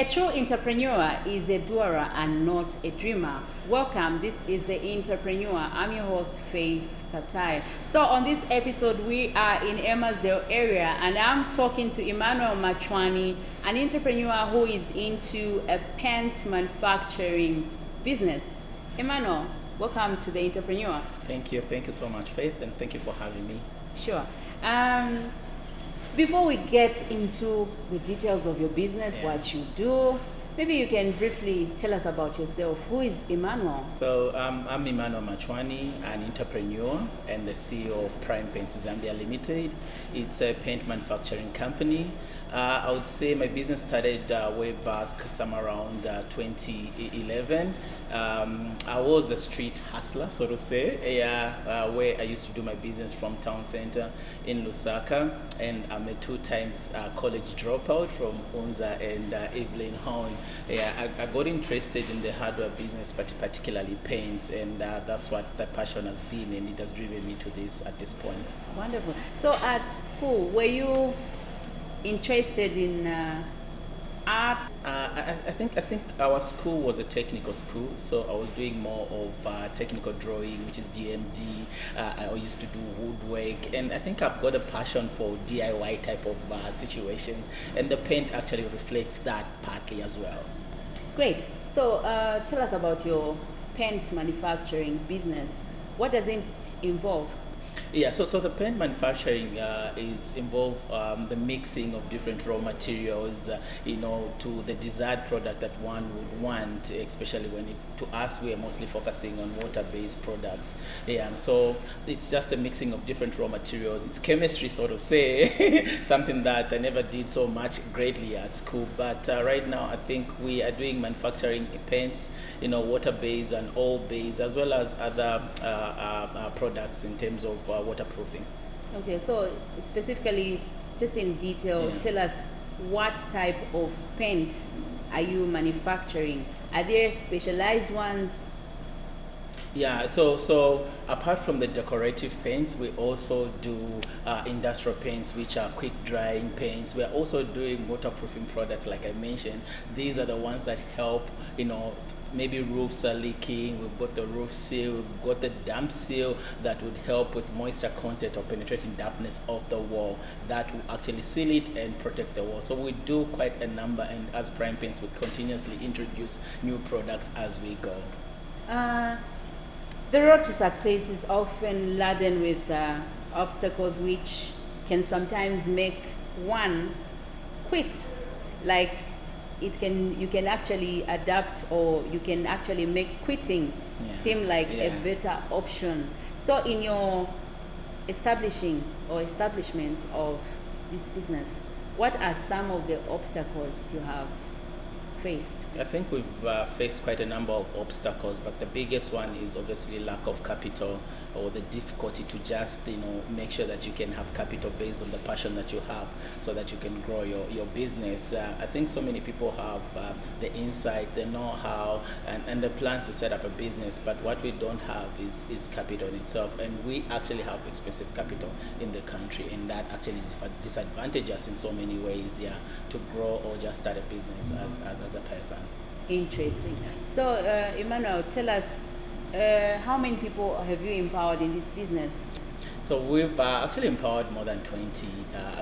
A true entrepreneur is a doer and not a dreamer. Welcome, this is The Entrepreneur. I'm your host, Faith Katai. So on this episode, we are in Emmauel area and I'm talking to Emmauel Machwani, an entrepreneur who is into a paint manufacturing business. Emmauel, welcome to The Entrepreneur. Thank you so much, Faith, and thank you for having me. Sure. Before we get into the details of your business, what you do, maybe you can briefly tell us about yourself. Who is Emmauel? So I'm Emmauel Machwani, an entrepreneur and the CEO of Prime Paints Zambia Limited. It's a paint manufacturing company. I would say my business started way back somewhere around 2011. I was a street hustler, so to say, where I used to do my business from town center in Lusaka, and I'm a two-time college dropout from Unza and Evelyn Horn. I got interested in the hardware business, particularly paints, and that's what the passion has been, and it has driven me to this at this point. Wonderful. So at school, were you interested in art? I think our school was a technical school, so I was doing more of technical drawing, which is DMD. I used to do woodwork, and I think I've got a passion for DIY type of situations, and the paint actually reflects that partly as well. Great. So tell us about your paint manufacturing business. What does it involve? Yeah, so the paint manufacturing is involve the mixing of different raw materials, to the desired product that one would want, especially to us, we are mostly focusing on water-based products. Yeah, so it's just a mixing of different raw materials. It's chemistry, so to say, something that I never did so much greatly at school. But right now, I think we are doing manufacturing paints, water-based and oil-based, as well as other products in terms of waterproofing. Okay, so specifically, just in detail, tell us what type of paint are you manufacturing? Are there specialized ones? Yeah, so apart from the decorative paints, we also do industrial paints, which are quick drying paints. We're also doing waterproofing products, like I mentioned. These are the ones that help, maybe roofs are leaking, we've got the roof seal, we've got the damp seal that would help with moisture content or penetrating dampness of the wall. That will actually seal it and protect the wall. So we do quite a number, and as Prime Paints, we continuously introduce new products as we go. The road to success is often laden with obstacles which can sometimes make one quit. Like you can actually adapt, or you can actually make quitting seem like a better option. So in your establishment of this business, what are some of the obstacles you have faced? I think we've faced quite a number of obstacles, but the biggest one is obviously lack of capital, or the difficulty to just make sure that you can have capital based on the passion that you have, so that you can grow your business. I think so many people have the insight, the know-how, and the plans to set up a business, but what we don't have is capital in itself, and we actually have expensive capital in the country, and that actually disadvantages us in so many ways, to grow or just start a business as a person. Interesting. So, Emmauel, tell us, how many people have you empowered in this business? So we've actually empowered more than 20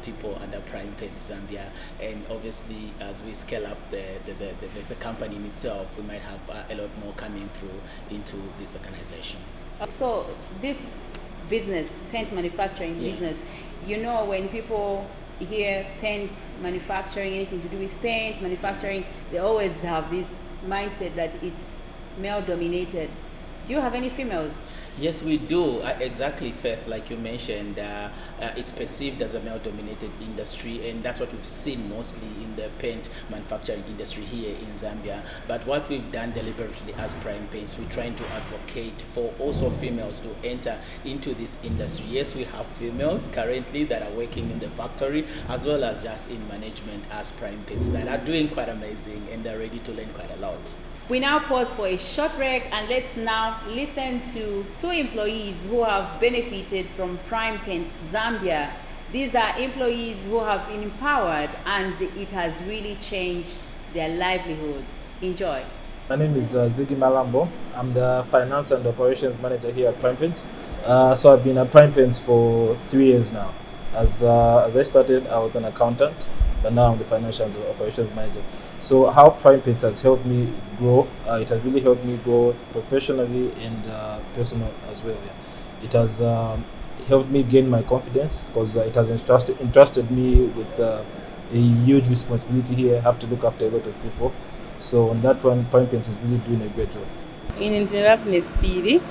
people under Prime Paints Zambia, and obviously as we scale up the company in itself, we might have a lot more coming through into this organization. So this business, paint manufacturing business, when people hear paint manufacturing, anything to do with paint manufacturing, they always have this mindset that it's male dominated. Do you have any females? Yes, we do. Exactly, Faith, like you mentioned, it's perceived as a male-dominated industry, and that's what we've seen mostly in the paint manufacturing industry here in Zambia. But what we've done deliberately as Prime Paints, we're trying to advocate for also females to enter into this industry. Yes, we have females currently that are working in the factory, as well as just in management as Prime Paints, that are doing quite amazing, and they're ready to learn quite a lot. We now pause for a short break, and let's now listen to two employees who have benefited from Prime Paints Zambia. These are employees who have been empowered, and it has really changed their livelihoods. Enjoy. My name is Ziggy Malambo. I'm the Finance and Operations Manager here at Prime Paints. So I've been at Prime Paints for 3 years now. As I started, I was an accountant, but now I'm the Financial and Operations Manager. So how Prime Paints has helped me grow, it has really helped me grow professionally and personal as well. Yeah. It has helped me gain my confidence because it has entrusted me with a huge responsibility here. I have to look after a lot of people. So on that one, Prime Paints is really doing a great job. Ndine Happiness Piri,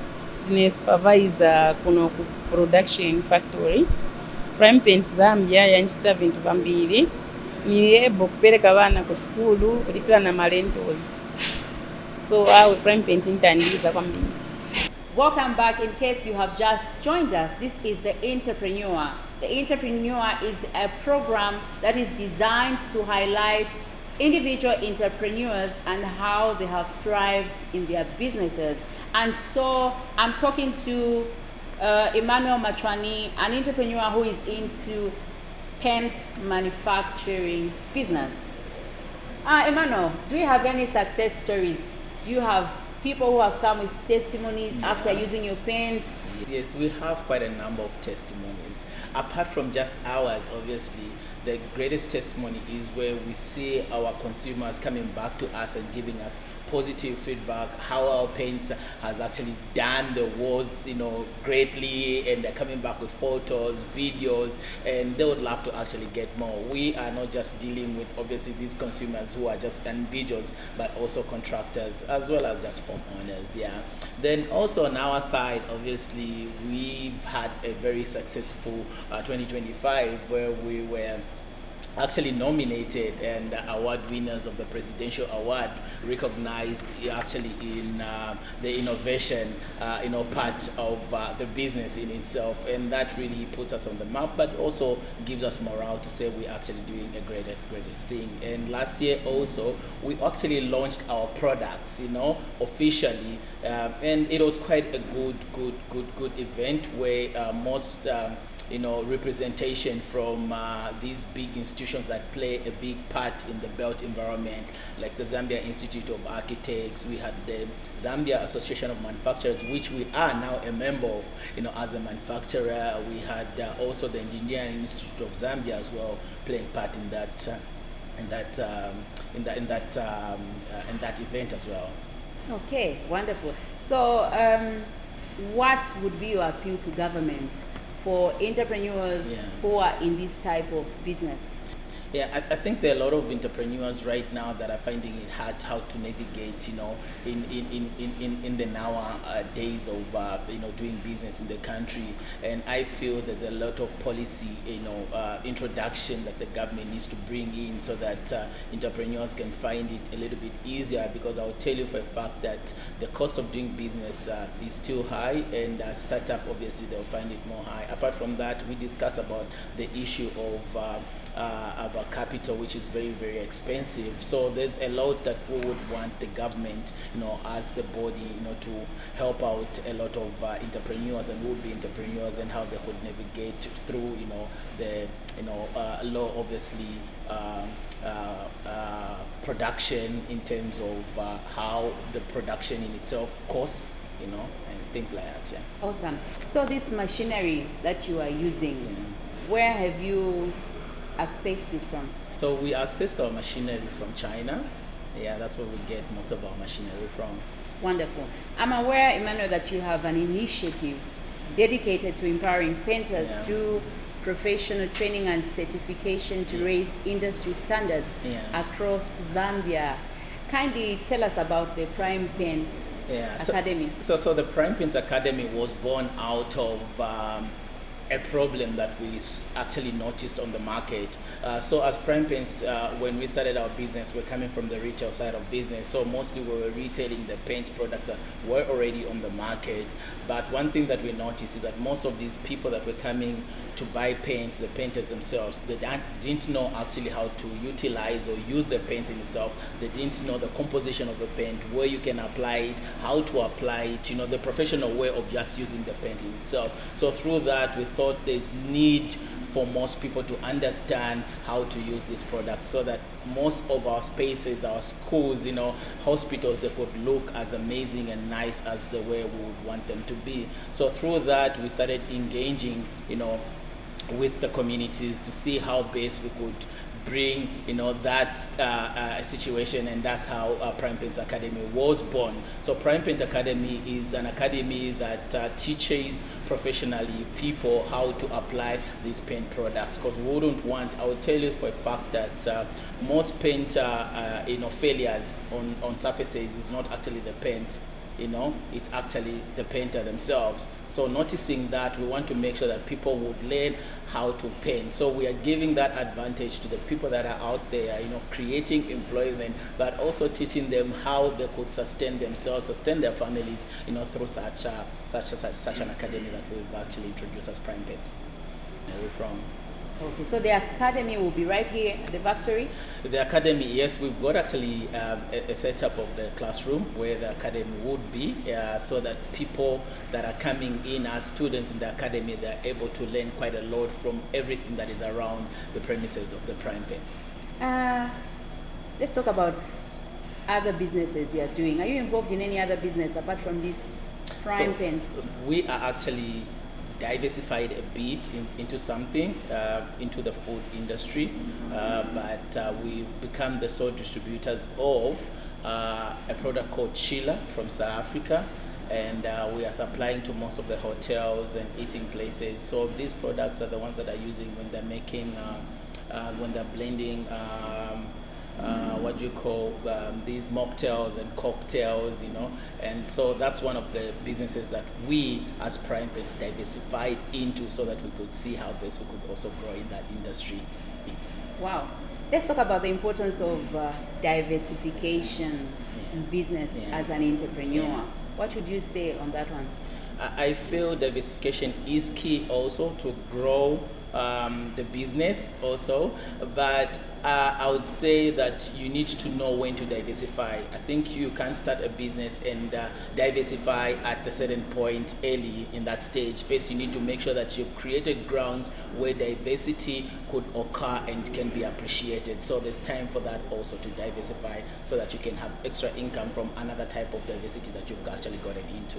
ndine supervisor kuno ku production factory. Prime Paints Zambia yanchitira vintu vambiri. Nili able kupereka abana ku skulu kulipira na malentos. So awe Prime Paints intandiza kwambiri. Welcome back. In case you have just joined us, this is The Entrepreneur. The Entrepreneur is a program that is designed to highlight individual entrepreneurs and how they have thrived in their businesses. And so I'm talking to Emmauel Machwani, an entrepreneur who is into paint manufacturing business. Emmauel, do you have any success stories? Do you have people who have come with testimonies after using your paint? Yes, we have quite a number of testimonies. Apart from just ours, obviously, the greatest testimony is where we see our consumers coming back to us and giving us positive feedback, how our paints has actually done the walls, greatly, and they're coming back with photos, videos, and they would love to actually get more. We are not just dealing with, obviously, these consumers who are just individuals, but also contractors, as well as just homeowners, yeah. Then also on our side, obviously, we've had a very successful 2025 where we were actually nominated and award winners of the Presidential Award, recognized actually in the innovation part of the business in itself, and that really puts us on the map, but also gives us morale to say we're actually doing a greatest thing. And last year also we actually launched our products officially, and it was quite a good event where most representation from these big institutions that play a big part in the built environment, like the Zambia Institute of Architects. We had the Zambia Association of Manufacturers, which we are now a member of, as a manufacturer. We had also the Engineering Institute of Zambia as well, playing part in that event as well. Okay, wonderful. So, what would be your appeal to government for entrepreneurs who are in this type of business? Yeah, I think there are a lot of entrepreneurs right now that are finding it hard how to navigate, in the nowadays of doing business in the country. And I feel there's a lot of policy, introduction that the government needs to bring in so that entrepreneurs can find it a little bit easier. Because I'll tell you for a fact that the cost of doing business is still high, and startup obviously they'll find it more high. Apart from that, we discuss about the issue of capital, which is very expensive. So there's a lot that we would want the government, as the body, to help out a lot of entrepreneurs and would-be entrepreneurs, and how they could navigate through, the law, obviously, production in terms of how the production in itself costs, and things like that. Yeah. Awesome. So this machinery that you are using, where have you accessed it from? So we accessed our machinery from China. Yeah, that's where we get most of our machinery from. Wonderful. I'm aware, Emmauel, that you have an initiative dedicated to empowering painters through professional training and certification to raise industry standards across Zambia. Kindly tell us about the Prime Paints Academy. So the Prime Paints Academy was born out of a problem that we actually noticed on the market. So as Prime Paints, when we started our business, we're coming from the retail side of business. So mostly we were retailing the paint products that were already on the market. But one thing that we noticed is that most of these people that were coming to buy paints, the painters themselves, they didn't know actually how to utilize or use the paint in itself. They didn't know the composition of the paint, where you can apply it, how to apply it, the professional way of just using the paint in itself. So through that, we thought thought there's need for most people to understand how to use these products, so that most of our spaces, our schools, hospitals, they could look as amazing and nice as the way we would want them to be. So through that, we started engaging, with the communities to see how best we could bring that situation, and that's how Prime Paints Academy was born. So Prime Paint Academy is an academy that teaches professionally people how to apply these paint products, because we wouldn't want, I will tell you for a fact that most paint failures on surfaces is not actually the paint, it's actually the painter themselves. So noticing that, we want to make sure that people would learn how to paint. So we are giving that advantage to the people that are out there, creating employment, but also teaching them how they could sustain themselves, sustain their families, through such an academy that we've actually introduced as Prime Paints. We're from. Okay, so the academy will be right here at the factory? The academy, yes, we've got actually a setup of the classroom where the academy would be, so that people that are coming in as students in the academy, they're able to learn quite a lot from everything that is around the premises of the Prime Paints. Let's talk about other businesses you're doing. Are you involved in any other business apart from this Prime Paints? We are actually diversified a bit into something, into the food industry, but we've become the sole distributors of a product called Chila from South Africa, and we are supplying to most of the hotels and eating places. So these products are the ones that are using when they're making, when they're blending these mocktails and cocktails, and so that's one of the businesses that we as Prime Paints diversified into, so that we could see how best we could also grow in that industry. Wow. Let's talk about the importance of diversification in business as an entrepreneur. Yeah. What would you say on that one? I feel diversification is key also to grow the business also, but I would say that you need to know when to diversify. I think you can start a business and diversify at a certain point early in that stage. First, you need to make sure that you've created grounds where diversity could occur and can be appreciated. So there's time for that also to diversify, so that you can have extra income from another type of diversity that you've actually gotten into.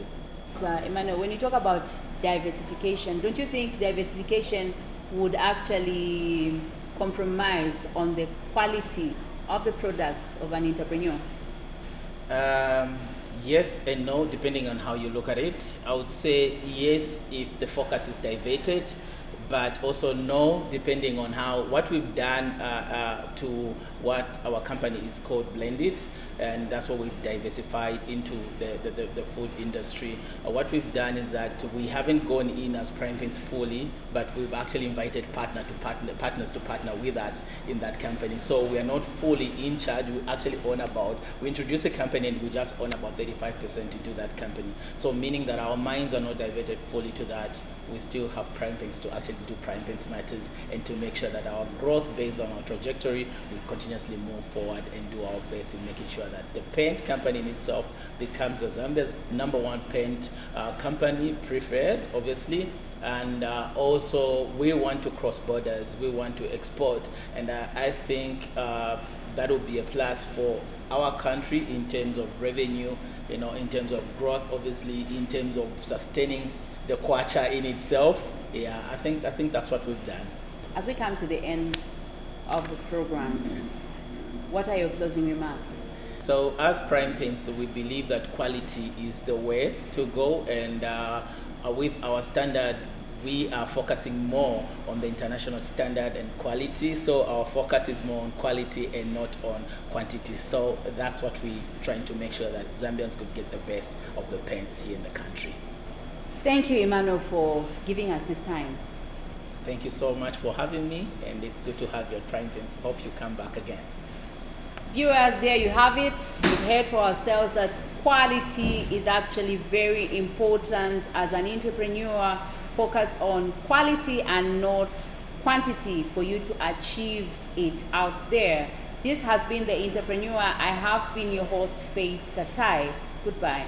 Emmauel, when you talk about diversification, don't you think diversification would actually compromise on the quality of the products of an entrepreneur? Yes and no, depending on how you look at it. I would say yes if the focus is diverted, but also no, depending on what we've done to what our company is called Blended, and that's what we've diversified into the food industry. What we've done is that we haven't gone in as Prime Paints fully, but we've actually invited partners to partner with us in that company. So we are not fully in charge. We actually we introduce a company and we just own about 35% to do that company. So meaning that our minds are not diverted fully to that. We still have Prime Paints to actually do Prime Paints Matters, and to make sure that our growth based on our trajectory, we continuously move forward and do our best in making sure that the paint company in itself becomes Zambia's #1 paint company, preferred obviously, and also we want to cross borders, we want to export, and I think that will be a plus for our country in terms of revenue, in terms of growth, obviously, in terms of sustaining the kwacha in itself. Yeah, I think that's what we've done. As we come to the end of the program, what are your closing remarks? So as Prime Paints, we believe that quality is the way to go, and with our standard, we are focusing more on the international standard and quality. So our focus is more on quality and not on quantity. So that's what we're trying to make sure that Zambians could get the best of the paints here in the country. Thank you, Emmauel, for giving us this time. Thank you so much for having me, and it's good to have your Prime Paints. Hope you come back again. Viewers, there you have it. We've heard for ourselves that quality is actually very important. As an entrepreneur, focus on quality and not quantity for you to achieve it out there. This has been The Entrepreneur. I have been your host, Faith Katai. Goodbye.